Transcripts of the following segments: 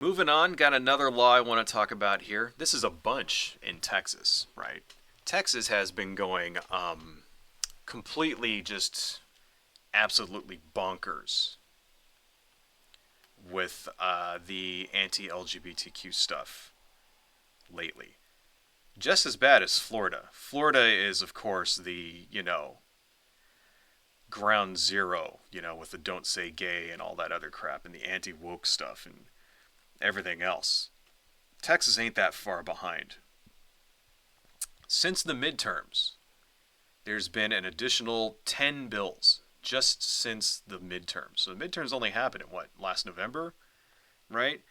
Moving on, got another law I want to talk about here. This is a bunch in Texas, right? Texas has been going completely just absolutely bonkers with the anti-LGBTQ stuff lately. Just as bad as Florida. Florida is, of course, the, ground zero, with the don't say gay and all that other crap and the anti-woke stuff and everything else. Texas ain't that far behind. Since the midterms, there's been an additional 10 bills just since the midterms. So the midterms only happened in last November, right?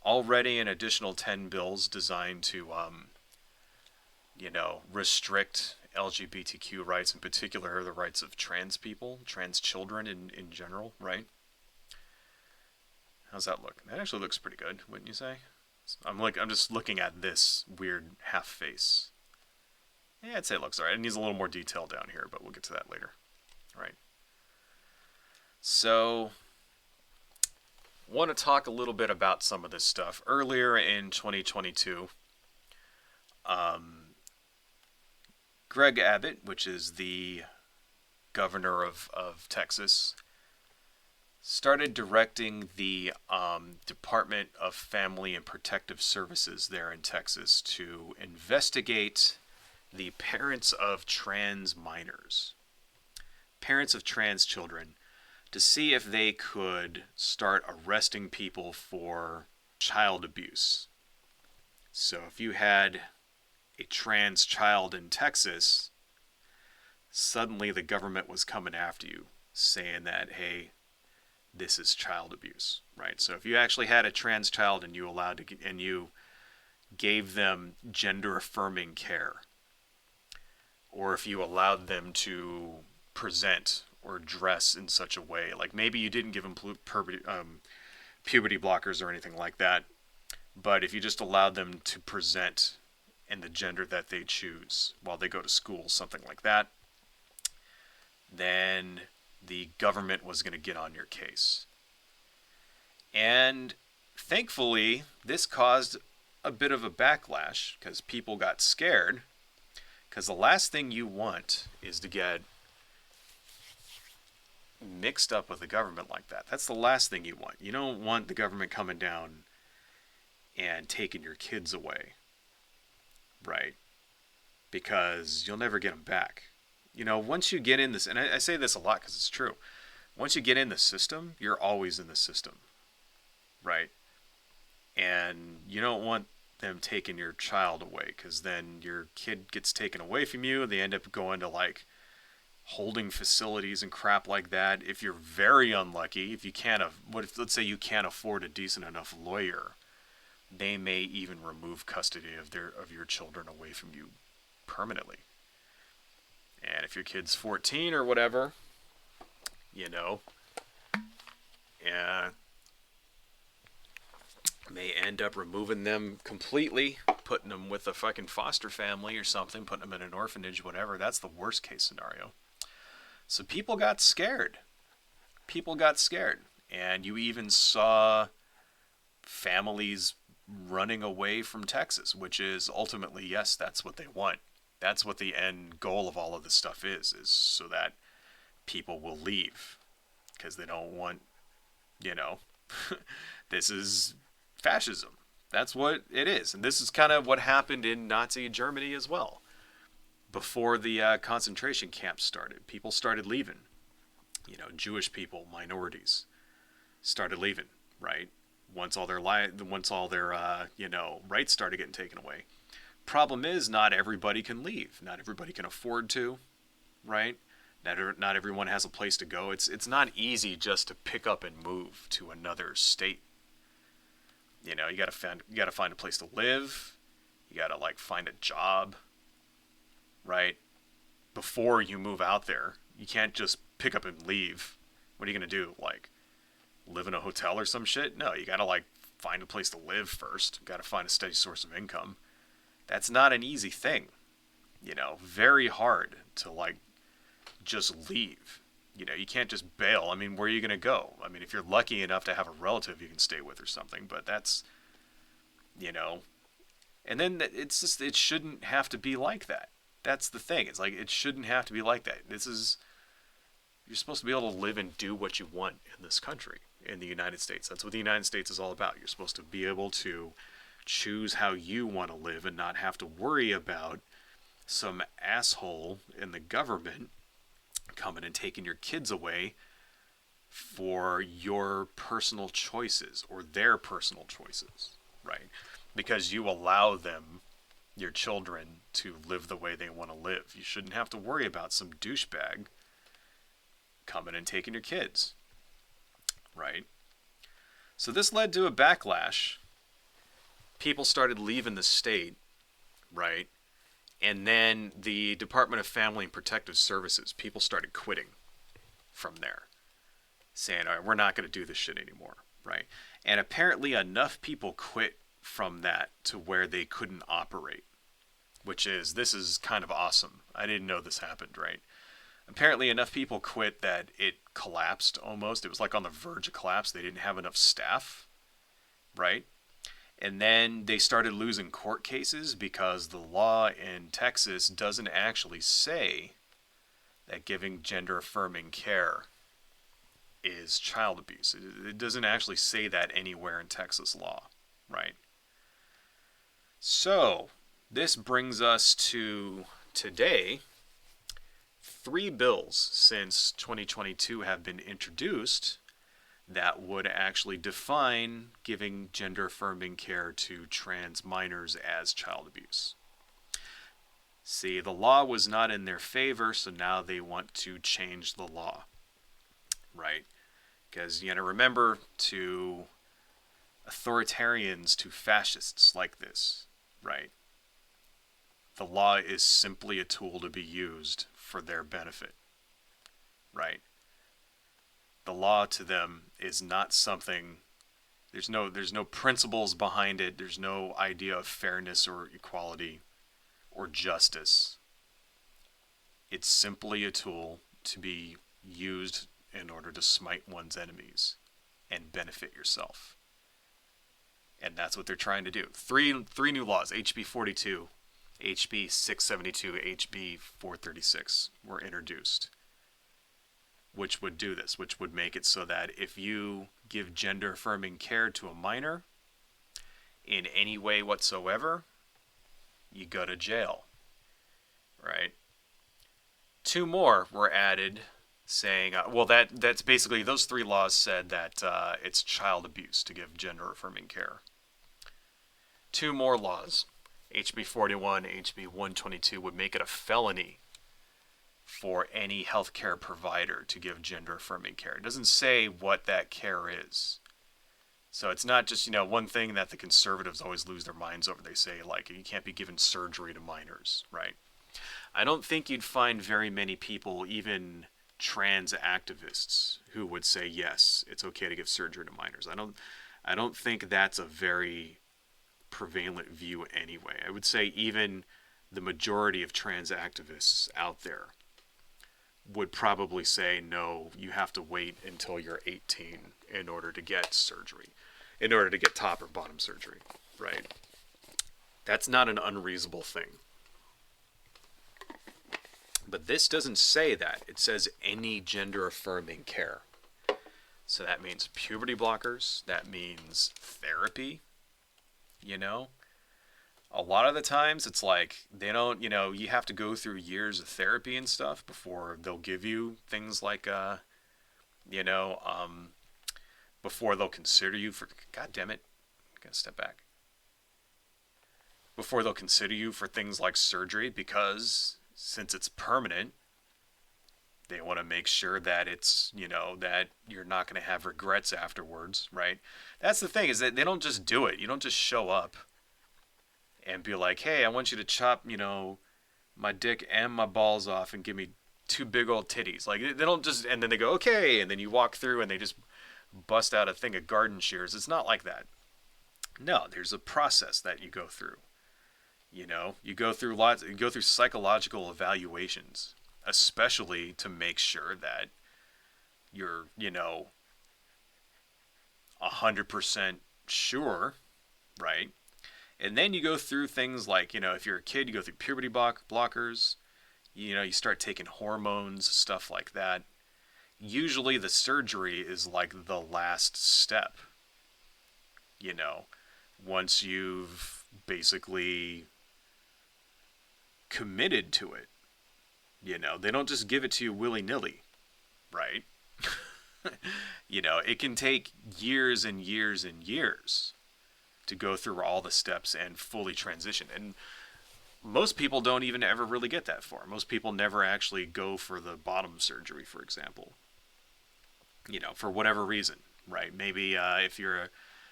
Already an additional 10 bills designed to, restrict LGBTQ rights, in particular the rights of trans people, trans children in general, right? How's that look? That actually looks pretty good, wouldn't you say? I'm just looking at this weird half face. Yeah, I'd say it looks alright. It needs a little more detail down here, but we'll get to that later. Alright. So, want to talk a little bit about some of this stuff. Earlier in 2022, Greg Abbott, which is the governor of Texas, started directing the Department of Family and Protective Services there in Texas to investigate the parents of trans minors, parents of trans children, to see if they could start arresting people for child abuse. So if you had a trans child in Texas, suddenly the government was coming after you, saying that, hey, this is child abuse, right? So if you actually had a trans child and you gave them gender affirming care, or if you allowed them to present or dress in such a way, like maybe you didn't give them puberty blockers or anything like that, but if you just allowed them to present in the gender that they choose while they go to school, something like that, then the government was going to get on your case. And thankfully, this caused a bit of a backlash because people got scared. Because the last thing you want is to get mixed up with the government like that. That's the last thing you want. You don't want the government coming down and taking your kids away, right? Because you'll never get them back. Once you get in this, and I say this a lot because it's true, once you get in the system, you're always in the system, right? And you don't want them taking your child away, because then your kid gets taken away from you. They end up going to like holding facilities and crap like that. If you're very unlucky, if you can't, let's say you can't afford a decent enough lawyer, they may even remove custody of your children away from you permanently. And if your kid's 14 or whatever, may end up removing them completely, putting them with a fucking foster family or something, putting them in an orphanage, whatever. That's the worst case scenario. So people got scared. And you even saw families running away from Texas, which is ultimately, yes, that's what they want. That's what the end goal of all of this stuff is so that people will leave. Because they don't want, this is fascism. That's what it is. And this is kind of what happened in Nazi Germany as well. Before the concentration camps started, people started leaving. Jewish people, minorities, started leaving, right? Once all their rights started getting taken away. Problem is, not everybody can leave. Not everybody can afford to, right? Not everyone has a place to go. It's not easy just to pick up and move to another state. You gotta find a place to live. You gotta find a job, right? Before you move out there, you can't just pick up and leave. What are you gonna do? Live in a hotel or some shit? No, you gotta find a place to live first. You gotta find a steady source of income. That's not an easy thing. Very hard to just leave. You can't just bail. I mean, where are you going to go? I mean, if you're lucky enough to have a relative you can stay with or something, but that's, you know, and then it's just, it shouldn't have to be like that. That's the thing. It's like, it shouldn't have to be like that. You're supposed to be able to live and do what you want in this country, in the United States. That's what the United States is all about. You're supposed to be able to choose how you want to live and not have to worry about some asshole in the government coming and taking your kids away for your personal choices or their personal choices, right? Because you allow them, your children, to live the way they want to live. You shouldn't have to worry about some douchebag coming and taking your kids, right? So this led to a backlash. People started leaving the state, right? And then the Department of Family and Protective Services, people started quitting from there, saying, all right, we're not going to do this shit anymore, right? And apparently enough people quit from that to where they couldn't operate, this is kind of awesome. I didn't know this happened, right? Apparently enough people quit that it collapsed almost. It was like on the verge of collapse. They didn't have enough staff, right? And then they started losing court cases because the law in Texas doesn't actually say that giving gender-affirming care is child abuse. It doesn't actually say that anywhere in Texas law, right? So, this brings us to today. 3 bills since 2022 have been introduced that would actually define giving gender-affirming care to trans minors as child abuse. See, the law was not in their favor, so now they want to change the law, right? Because you got to remember, to authoritarians, to fascists like this, right? The law is simply a tool to be used for their benefit, right? The law to them is not something, there's no principles behind it. There's no idea of fairness or equality or justice. It's simply a tool to be used in order to smite one's enemies and benefit yourself. And that's what they're trying to do. Three new laws, HB 42, HB 672, HB 436 were introduced, which would do this, which would make it so that if you give gender-affirming care to a minor in any way whatsoever, you go to jail, right? 2 more were added saying, that's basically, those 3 laws said that it's child abuse to give gender-affirming care. 2 more laws, HB 41, HB 122, would make it a felony for any healthcare provider to give gender-affirming care. It doesn't say what that care is. So it's not just, one thing that the conservatives always lose their minds over. They say, like, you can't be giving surgery to minors, right? I don't think you'd find very many people, even trans activists, who would say, yes, it's okay to give surgery to minors. I don't think that's a very prevalent view anyway. I would say even the majority of trans activists out there would probably say, no, you have to wait until you're 18 in order to get surgery, in order to get top or bottom surgery, right? That's not an unreasonable thing. But this doesn't say that. It says any gender-affirming care. So that means puberty blockers. That means therapy. A lot of the times it's like they don't, you have to go through years of therapy and stuff before they'll give you things like, before they'll consider you for, God damn it, I gotta step back. Before they'll consider you for things like surgery, because since it's permanent, they want to make sure that it's, that you're not going to have regrets afterwards, right? That's the thing, is that they don't just do it. You don't just show up and be like, hey, I want you to chop, my dick and my balls off and give me 2 big old titties. Like, they don't just, and then they go, okay, and then you walk through and they just bust out a thing of garden shears. It's not like that. No, there's a process that you go through. You go through psychological evaluations, especially to make sure that you're, 100% sure, right? And then you go through things like, if you're a kid, you go through puberty blockers, you start taking hormones, stuff like that. Usually the surgery is like the last step, you know, once you've basically committed to it. They don't just give it to you willy nilly, right? It can take years and years and years to go through all the steps and fully transition. And most people don't even ever really get that far. Most people never actually go for the bottom surgery, for example, for whatever reason, right? Maybe if you're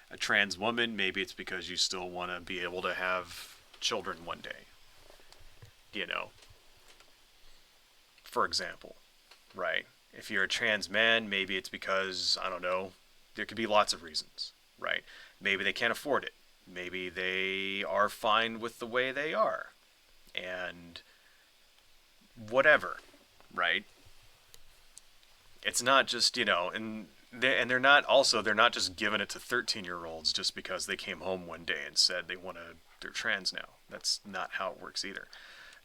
a trans woman, maybe it's because you still want to be able to have children one day, you know, for example, right? If you're a trans man, maybe it's because, I don't know, there could be lots of reasons, right? Maybe they can't afford it. Maybe they are fine with the way they are. And whatever, right? It's not just, they're not just giving it to 13-year-olds just because they came home one day and said they're trans now. That's not how it works either.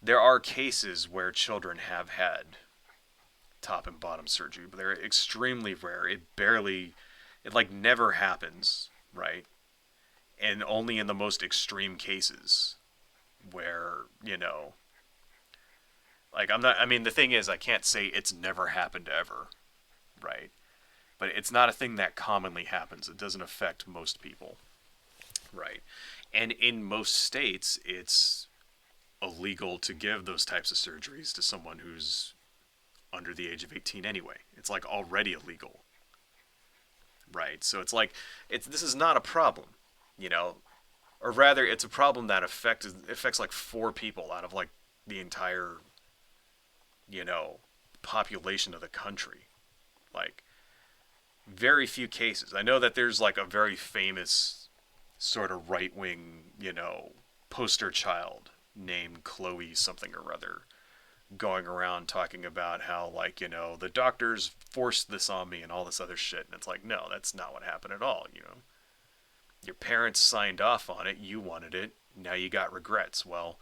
There are cases where children have had top and bottom surgery, but they're extremely rare. It like never happens, right? And only in the most extreme cases where, like the thing is, I can't say it's never happened ever, right? But it's not a thing that commonly happens. It doesn't affect most people, right? And in most states, it's illegal to give those types of surgeries to someone who's under the age of 18 anyway. It's like already illegal, right? So it's like this is not a problem, or rather, it's a problem that affects like 4 people out of like the entire, population of the country. Like, very few cases. I know that there's like a very famous sort of right wing, poster child named Chloe something or other, going around talking about how, like, the doctors forced this on me and all this other shit. And it's like, no, that's not what happened at all, Your parents signed off on it, you wanted it, now you got regrets. Well,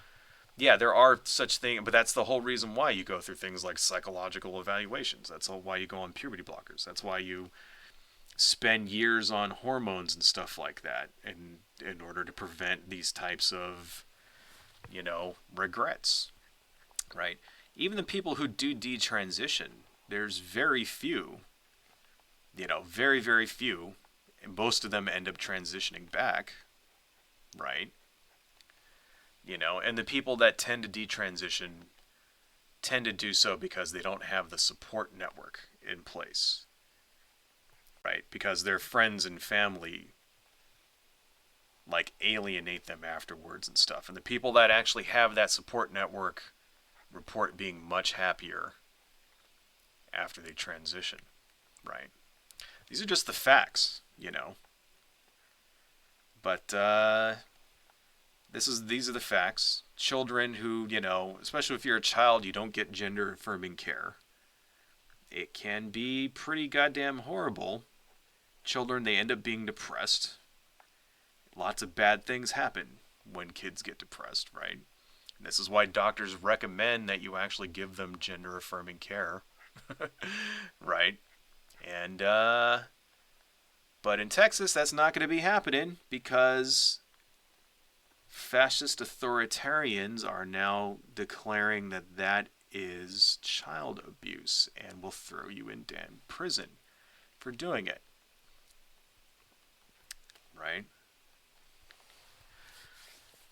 yeah, there are such things, but that's the whole reason why you go through things like psychological evaluations. That's why you go on puberty blockers. That's why you spend years on hormones and stuff like that in order to prevent these types of, regrets, right? Even the people who do detransition, there's very few, very, very few, and most of them end up transitioning back, right? And the people that tend to detransition tend to do so because they don't have the support network in place, right? Because their friends and family like alienate them afterwards and stuff. And the people that actually have that support network report being much happier after they transition, right? These are just the facts, But these are the facts. Children who, especially if you're a child, you don't get gender affirming care. It can be pretty goddamn horrible. Children, they end up being depressed. Lots of bad things happen when kids get depressed, right? And this is why doctors recommend that you actually give them gender affirming care, right? And, but in Texas, that's not going to be happening because fascist authoritarians are now declaring that that is child abuse and will throw you in damn prison for doing it, right?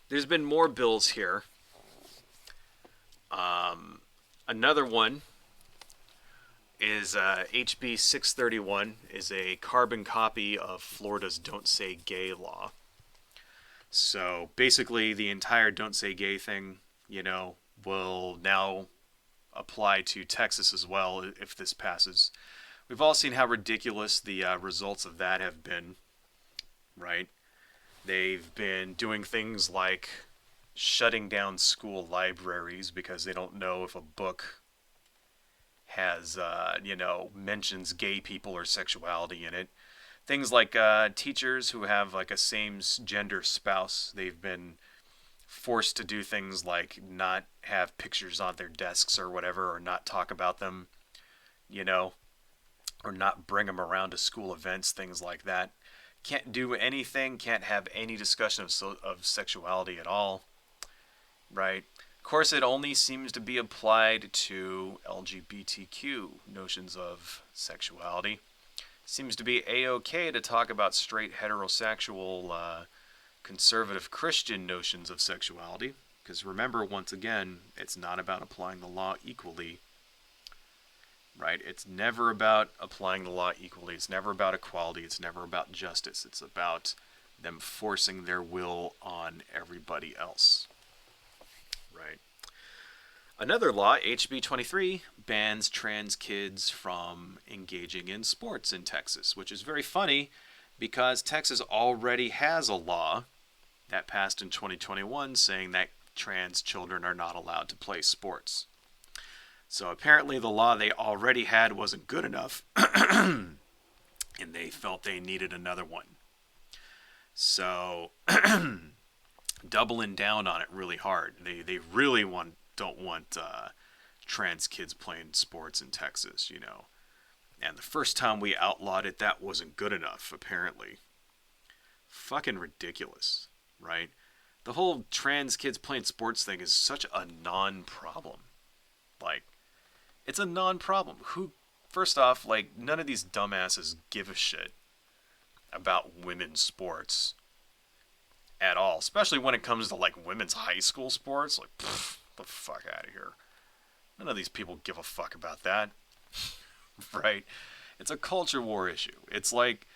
There's been more bills here. Another one is HB 631 is a carbon copy of Florida's Don't Say Gay law. So basically the entire Don't Say Gay thing, will now apply to Texas as well if this passes. We've all seen how ridiculous the results of that have been, right? They've been doing things like shutting down school libraries because they don't know if a book has, mentions gay people or sexuality in it. Things like teachers who have like a same gender spouse, they've been forced to do things like not have pictures on their desks or whatever, or not talk about them, you know, or not bring them around to school events, things like that. Can't do anything, can't have any discussion of sexuality at all, right? Of course, it only seems to be applied to LGBTQ notions of sexuality. Seems to be a-okay to talk about straight heterosexual conservative Christian notions of sexuality. Because remember, once again, it's not about applying the law equally, right? It's never about applying the law equally. It's never about equality. It's never about justice. It's about them forcing their will on everybody else, right? Another law, HB 23, bans trans kids from engaging in sports in Texas, which is very funny because Texas already has a law that passed in 2021 saying that trans children are not allowed to play sports. So apparently the law they already had wasn't good enough, and they felt they needed another one. So doubling down on it really hard. They really don't want trans kids playing sports in Texas, you know. And the first time we outlawed it, that wasn't good enough, apparently. Fucking ridiculous, right? The whole trans kids playing sports thing is such a non-problem. Like, it's a non-problem. First off, like, none of these dumbasses give a shit about women's sports at all, especially when it comes to, like, women's high school sports. Like, pfft, the fuck out of here. None of these people give a fuck about that. Right? It's a culture war issue. It's like,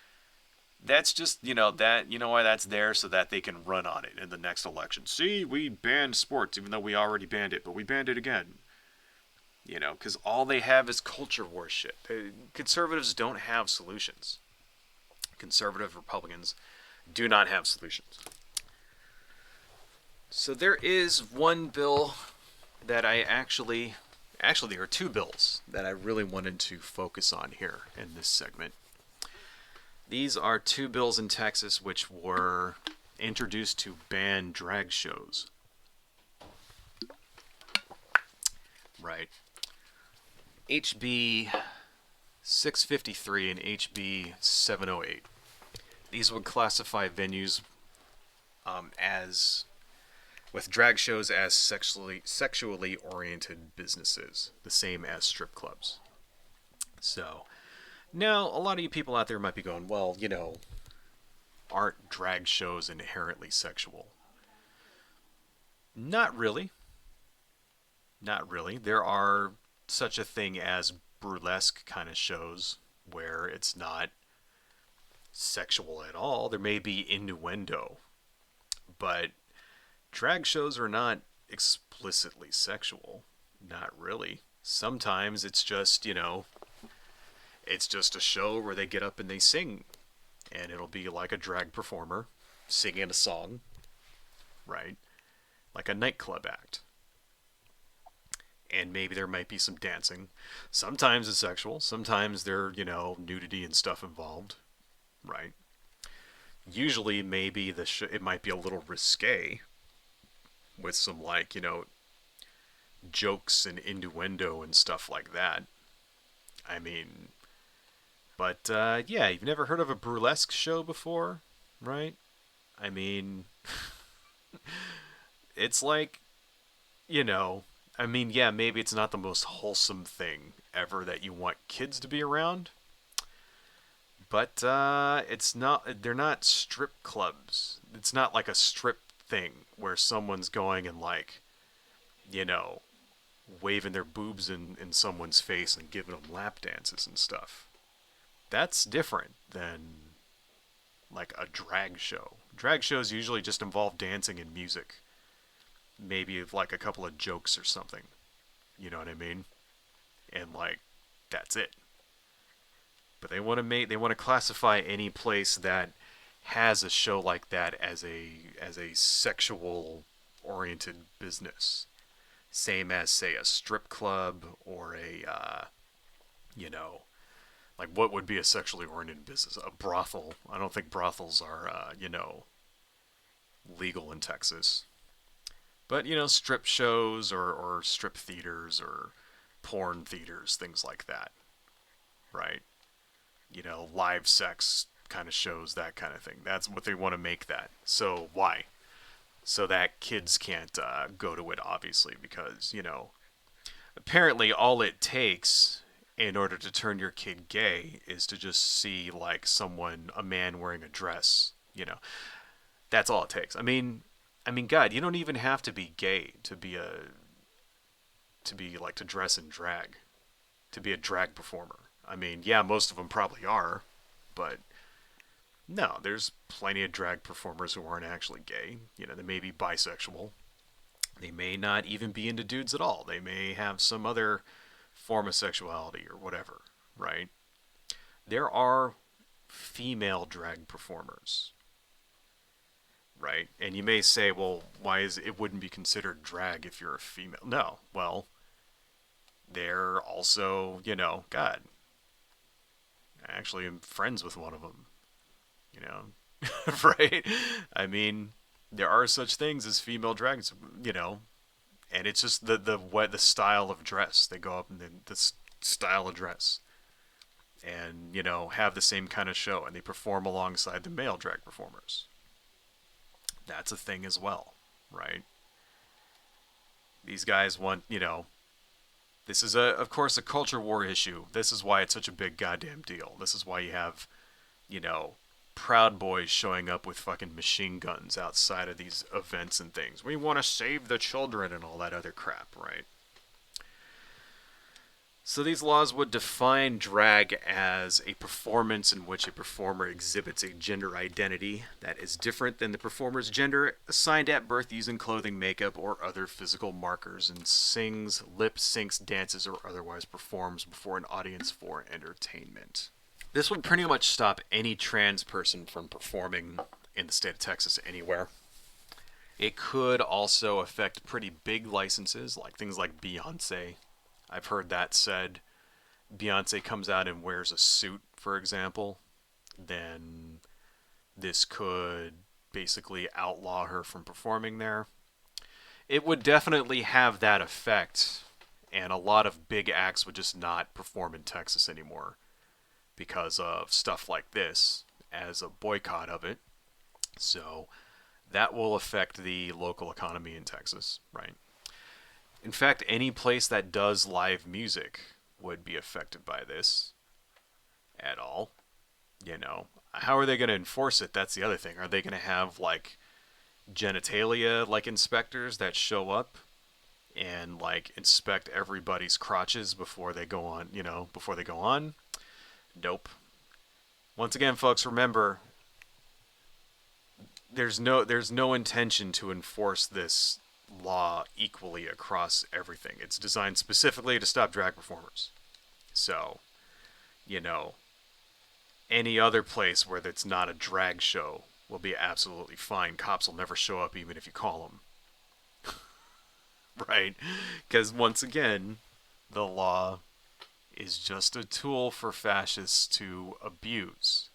that's just, why that's there so that they can run on it in the next election. See, we banned sports, even though we already banned it, but we banned it again. Because all they have is culture war shit. Conservatives don't have solutions. Conservative Republicans do not have solutions. So there is one bill that actually there are two bills that I really wanted to focus on here in this segment. These are two bills in Texas which were introduced to ban drag shows. Right. HB 653 and HB 708. These would classify venues as with drag shows as sexually oriented businesses, the same as strip clubs. So, now a lot of you people out there might be going, well, aren't drag shows inherently sexual? Not really. Not really. There are such a thing as burlesque kind of shows where it's not sexual at all. There may be innuendo, but drag shows are not explicitly sexual. Not really. Sometimes it's just, it's just a show where they get up and they sing. And it'll be like a drag performer singing a song, right? Like a nightclub act. And maybe there might be some dancing. Sometimes it's sexual. Sometimes there, nudity and stuff involved, right? Usually, maybe it might be a little risque with some, jokes and innuendo and stuff like that. I mean, but, yeah, you've never heard of a burlesque show before, right? I mean, it's like, yeah, maybe it's not the most wholesome thing ever that you want kids to be around. But it's not. They're not strip clubs. It's not like a strip thing where someone's going and waving their boobs in someone's face and giving them lap dances and stuff. That's different than like a drag show. Drag shows usually just involve dancing and music. Maybe like a couple of jokes or something. You know what I mean? And that's it. But they want to classify any place that has a show like that as a sexual oriented business. Same as, say, a strip club or You know, like what would be a sexually oriented business? A brothel. I don't think brothels are, legal in Texas. But, strip shows or strip theaters or porn theaters, things like that, right? Live sex kind of shows, that kind of thing. That's what they want to make that. So why? So that kids can't go to it, obviously, because, apparently all it takes in order to turn your kid gay is to just see, like, a man wearing a dress. That's all it takes. God, you don't even have to be gay to dress in drag, to be a drag performer. Yeah, most of them probably are, but no, there's plenty of drag performers who aren't actually gay. They may be bisexual. They may not even be into dudes at all. They may have some other form of sexuality or whatever, right? There are female drag performers, right? And you may say, well, why is it wouldn't be considered drag if you're a female? No, well, they're also, God, I actually am friends with one of them, you know, right? There are such things as female drags, and it's just the style of dress. They go up in the style of dress, and have the same kind of show, and they perform alongside the male drag performers. That's a thing as well, right? These guys want, this is of course a culture war issue. This is why it's such a big goddamn deal. This is why you have, you know, Proud Boys showing up with fucking machine guns outside of these events and things. We want to save the children and all that other crap, right? So these laws would define drag as a performance in which a performer exhibits a gender identity that is different than the performer's gender assigned at birth using clothing, makeup, or other physical markers, and sings, lip syncs, dances, or otherwise performs before an audience for entertainment. This would pretty much stop any trans person from performing in the state of Texas anywhere. It could also affect pretty big licenses, like things like Beyonce. I've heard that said. Beyonce comes out and wears a suit, for example, then this could basically outlaw her from performing there. It would definitely have that effect, and a lot of big acts would just not perform in Texas anymore because of stuff like this as a boycott of it. So that will affect the local economy in Texas, right? In fact, any place that does live music would be affected by this at all. You know, how are they going to enforce it? That's the other thing. Are they going to have like genitalia like inspectors that show up and like inspect everybody's crotches before they go on, before they go on? Nope. Once again, folks, remember there's no intention to enforce this law equally across everything. It's designed specifically to stop drag performers. So, you know, any other place where it's not a drag show will be absolutely fine. Cops will never show up even if you call them. Right? Because once again, the law is just a tool for fascists to abuse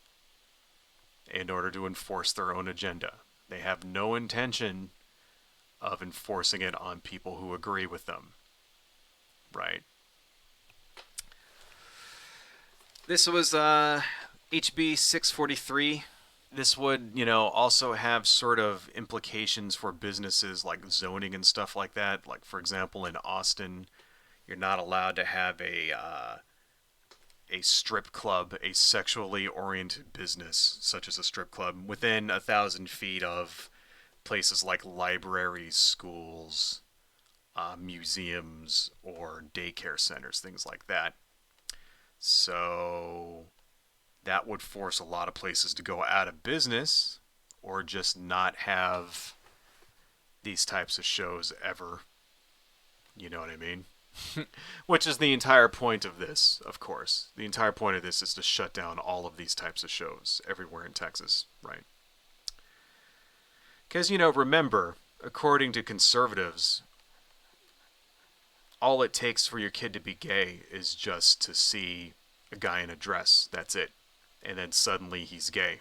in order to enforce their own agenda. They have no intention of enforcing it on people who agree with them. Right? This was HB 643. This would, also have sort of implications for businesses like zoning and stuff like that. Like, for example, in Austin, you're not allowed to have a strip club, a sexually oriented business such as a strip club, within 1,000 feet of places like libraries, schools, museums, or daycare centers, things like that. So that would force a lot of places to go out of business or just not have these types of shows ever. You know what I mean? Which is the entire point of this, of course. The entire point of this is to shut down all of these types of shows everywhere in Texas, right? Because, remember, according to conservatives, all it takes for your kid to be gay is just to see a guy in a dress. That's it. And then suddenly he's gay.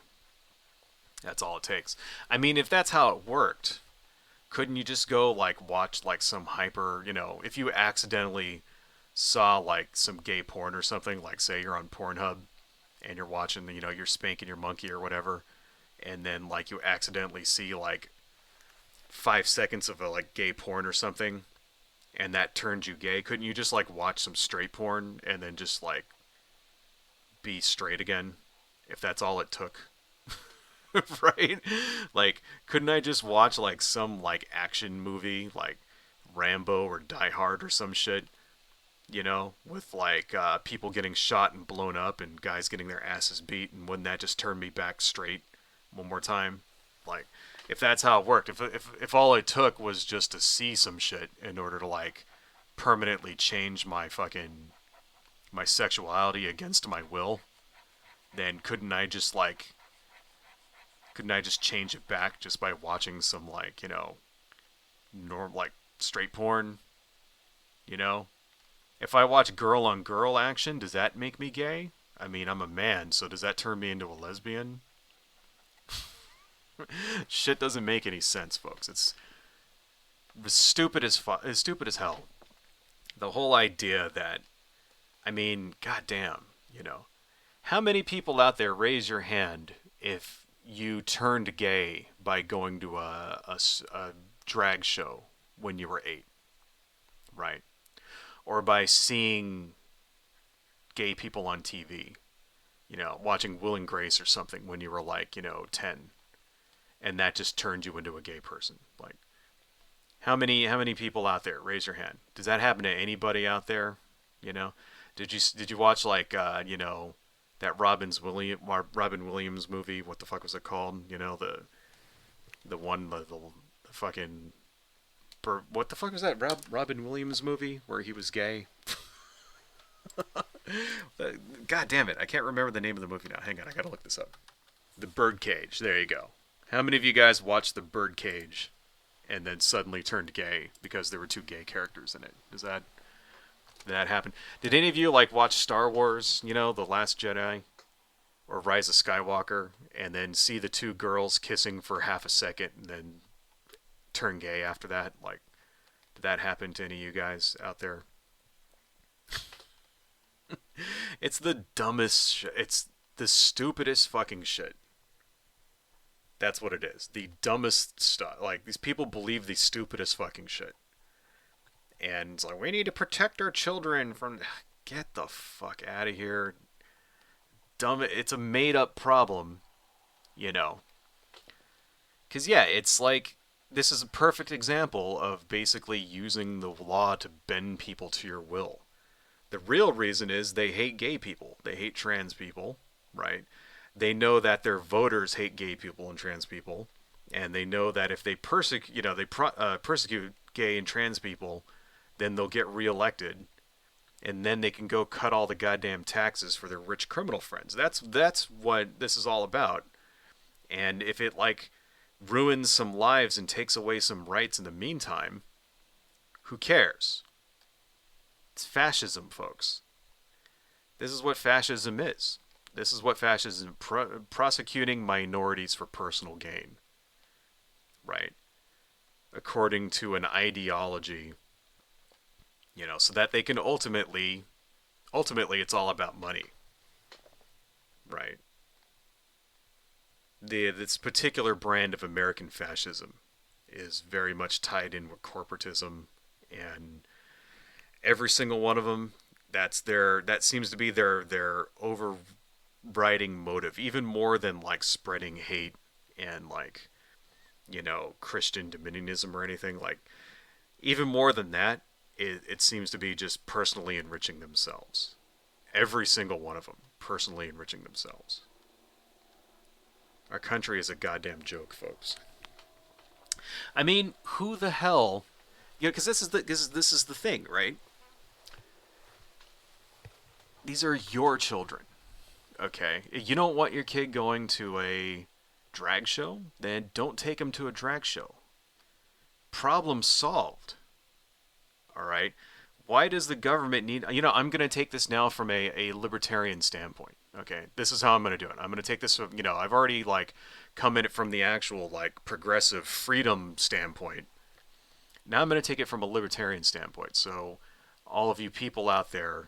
That's all it takes. I mean, if that's how it worked, couldn't you just go like watch like some hyper, if you accidentally saw like some gay porn or something, like say you're on Pornhub and you're watching, you're spanking your monkey or whatever, and then like you accidentally see like 5 seconds of a like gay porn or something, and that turned you gay, couldn't you just like watch some straight porn and then just like be straight again if that's all it took? Right? Like, couldn't I just watch like some like action movie like Rambo or Die Hard or some shit, with like people getting shot and blown up and guys getting their asses beat, and wouldn't that just turn me back straight one more time? Like, if that's how it worked, if all it took was just to see some shit in order to like permanently change my sexuality against my will, then couldn't I just change it back just by watching some like, norm like straight porn, you know? If I watch girl on girl action, does that make me gay? I mean, I'm a man, so does that turn me into a lesbian? Shit doesn't make any sense, folks. It's stupid as hell. The whole idea that, I mean, goddamn, how many people out there, raise your hand if you turned gay by going to a drag show when you were 8, right? Or by seeing gay people on TV, watching Will and Grace or something when you were like, 10, and that just turned you into a gay person. Like, how many people out there? Raise your hand. Does that happen to anybody out there? You know, did you watch like that Robin Williams movie? What the fuck was it called? The one the fucking what the fuck was that Robin Williams movie where he was gay? God damn it, I can't remember the name of the movie now. Hang on, I gotta look this up. The Birdcage. There you go. How many of you guys watched The Birdcage and then suddenly turned gay because there were 2 gay characters in it? Did that happen? Did any of you like watch Star Wars, The Last Jedi or Rise of Skywalker, and then see the 2 girls kissing for half a second and then turn gay after that? Like, did that happen to any of you guys out there? It's the dumbest shit. It's the stupidest fucking shit. That's what it is. The dumbest stuff. Like, these people believe the stupidest fucking shit. And it's like, we need to protect our children from... Get the fuck out of here. Dumb. It's a made up problem, Because, yeah, it's like... This is a perfect example of basically using the law to bend people to your will. The real reason is they hate gay people. They hate trans people, right? They know that their voters hate gay people and trans people, and they know that if they persecute gay and trans people, then they'll get reelected, and then they can go cut all the goddamn taxes for their rich criminal friends. That's what this is all about. And if it like ruins some lives and takes away some rights in the meantime, who cares? It's fascism, folks. This is what fascism is. This is what fascism prosecuting minorities for personal gain, right? According to an ideology, so that they can ultimately it's all about money, right? This particular brand of American fascism is very much tied in with corporatism, and every single one of them, that seems to be their overriding motive, even more than like spreading hate and like Christian dominionism or anything. Like, even more than that, it seems to be just personally enriching themselves. Every single one of them personally enriching themselves. Our country is a goddamn joke, folks. I mean, who the hell? Because this is the thing, right? These are your children, okay? You don't want your kid going to a drag show? Then don't take him to a drag show. Problem solved. All right? why does the government need, I'm going to take this now from a libertarian standpoint. Okay, this is how I'm going to do it. I'm going to take this from, I've already like come at it from the actual like progressive freedom standpoint. Now I'm going to take it from a libertarian standpoint. So all of you people out there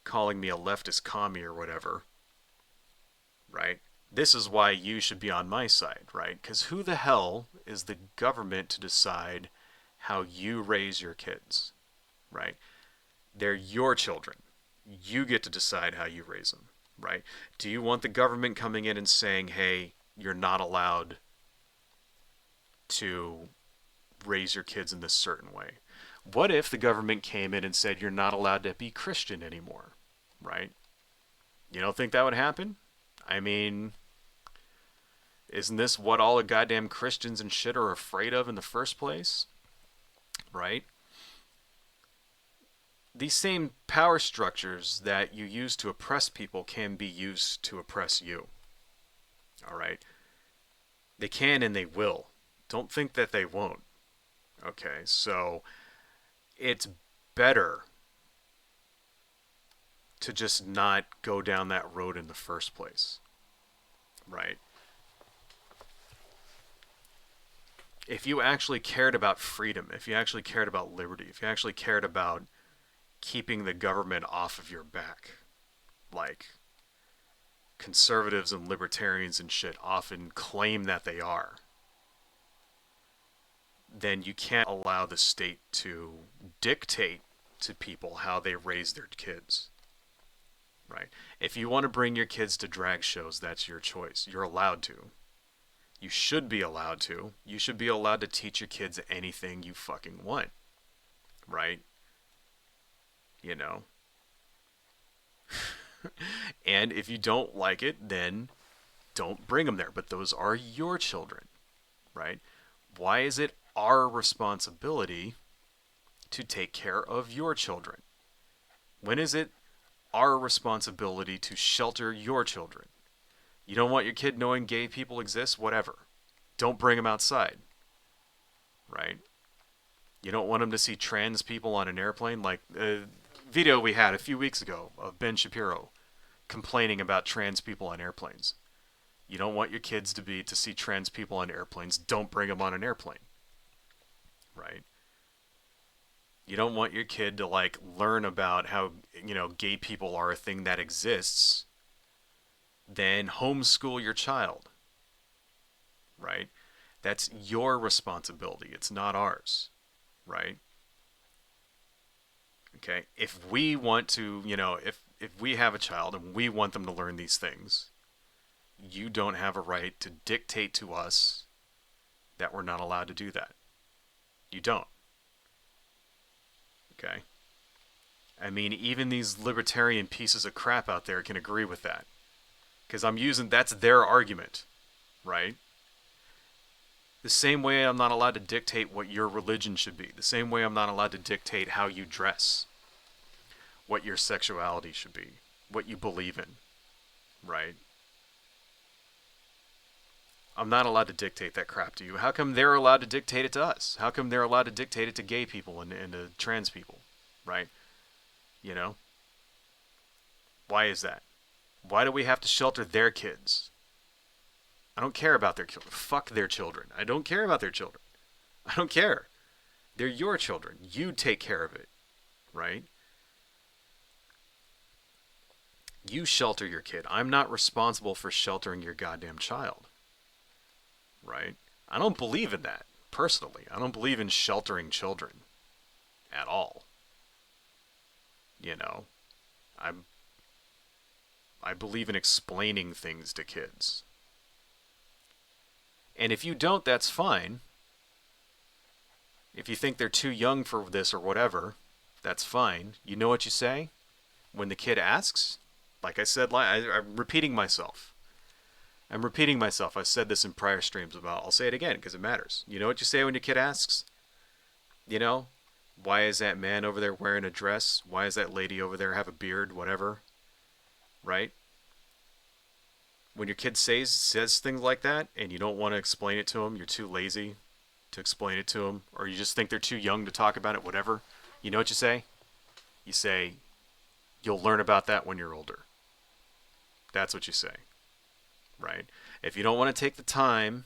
calling me a leftist commie or whatever, right? This is why you should be on my side, right? Because who the hell is the government to decide how you raise your kids, right? They're your children. You get to decide how you raise them, right? Do you want the government coming in and saying, hey, you're not allowed to raise your kids in this certain way? What if the government came in and said you're not allowed to be Christian anymore, right? You don't think that would happen? I mean, isn't this what all the goddamn Christians and shit are afraid of in the first place? Right? These same power structures that you use to oppress people can be used to oppress you. All right? They can and they will. Don't think that they won't. Okay, so it's better to just not go down that road in the first place. Right? If you actually cared about freedom, if you actually cared about liberty, if you actually cared about keeping the government off of your back, like conservatives and libertarians and shit often claim that they are, then you can't allow the state to dictate to people how they raise their kids. Right? If you want to bring your kids to drag shows, that's your choice. You're allowed to. You should be allowed to. You should be allowed to teach your kids anything you fucking want. Right? You know? And if you don't like it, then don't bring them there. But those are your children. Right? Why is it our responsibility to take care of your children? When is it our responsibility to shelter your children? You don't want your kid knowing gay people exist? Whatever. Don't bring them outside. Right? You don't want them to see trans people on an airplane? Like a video we had a few weeks ago of Ben Shapiro complaining about trans people on airplanes. You don't want your kids to see trans people on airplanes? Don't bring them on an airplane. Right? You don't want your kid to like learn about how, gay people are a thing that exists? Then homeschool your child. Right? That's your responsibility. It's not ours. Right? Okay? If we want to, if we have a child and we want them to learn these things, you don't have a right to dictate to us that we're not allowed to do that. You don't. Okay? I mean, even these libertarian pieces of crap out there can agree with that. Because that's their argument, right? The same way I'm not allowed to dictate what your religion should be. The same way I'm not allowed to dictate how you dress. What your sexuality should be. What you believe in, right? I'm not allowed to dictate that crap to you. How come they're allowed to dictate it to us? How come they're allowed to dictate it to gay people and to trans people, right? Why is that? Why do we have to shelter their kids? I don't care about their children. Fuck their children. I don't care about their children. I don't care. They're your children. You take care of it, right? You shelter your kid. I'm not responsible for sheltering your goddamn child. Right? I don't believe in that, personally. I don't believe in sheltering children at all. I believe in explaining things to kids. And if you don't, that's fine. If you think they're too young for this or whatever, that's fine. You know what you say? When the kid asks? Like I said, I'm repeating myself. I've said this in prior streams I'll say it again because it matters. You know what you say when your kid asks? Why is that man over there wearing a dress? Why is that lady over there have a beard? Whatever. Right? When your kid says things like that and you don't want to explain it to them, you're too lazy to explain it to them, or you just think they're too young to talk about it, whatever. You know what you say? You say, you'll learn about that when you're older. That's what you say, right? If you don't want to take the time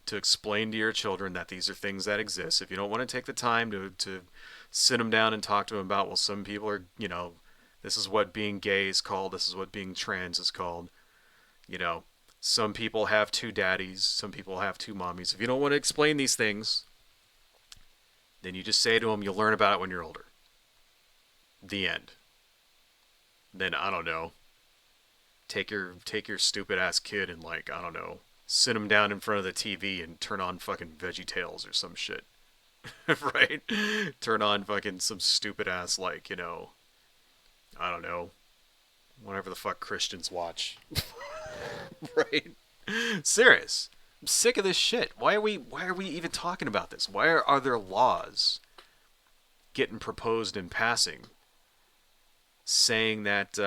to explain to your children that these are things that exist, if you don't want to take the time to sit them down and talk to them about, well, some people are, this is what being gay is called, this is what being trans is called, you know, some people have two daddies, some people have two mommies. If you don't want to explain these things, then you just say to them, you'll learn about it when you're older. The end. Then, I don't know, take your stupid ass kid and, like, I don't know, sit him down in front of the TV and turn on fucking Veggie Tales or some shit. Right? Turn on fucking some stupid ass, like, I don't know, whatever the fuck Christians watch. Right? Serious. I'm sick of this shit. Why are we even talking about this? Why are there laws getting proposed and passing saying that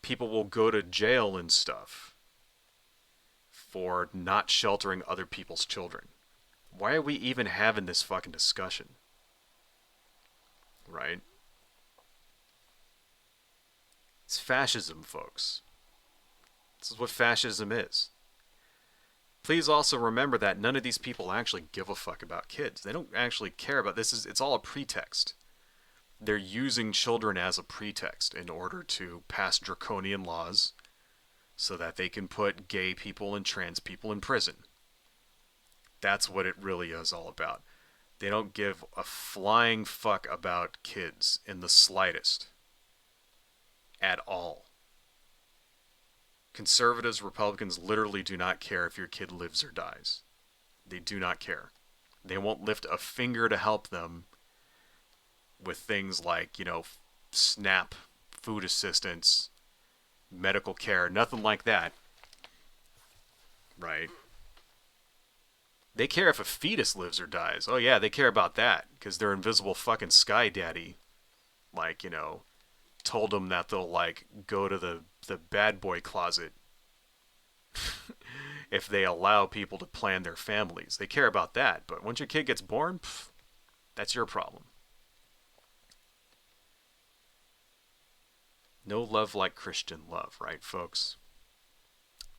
people will go to jail and stuff for not sheltering other people's children? Why are we even having this fucking discussion? Right? It's fascism, folks. This is what fascism is. Please also remember that none of these people actually give a fuck about kids. They don't actually care about this. It's all a pretext. They're using children as a pretext in order to pass draconian laws so that they can put gay people and trans people in prison. That's what it really is all about. They don't give a flying fuck about kids in the slightest. At all. Conservatives, Republicans literally do not care if your kid lives or dies. They do not care. They won't lift a finger to help them with things like, SNAP, food assistance, medical care, nothing like that. Right? They care if a fetus lives or dies. Oh yeah, they care about that because their invisible fucking sky daddy, like, told them that they'll, like, go to the bad boy closet if they allow people to plan their families. They care about that, but once your kid gets born, that's your problem. No love like Christian love, right, folks?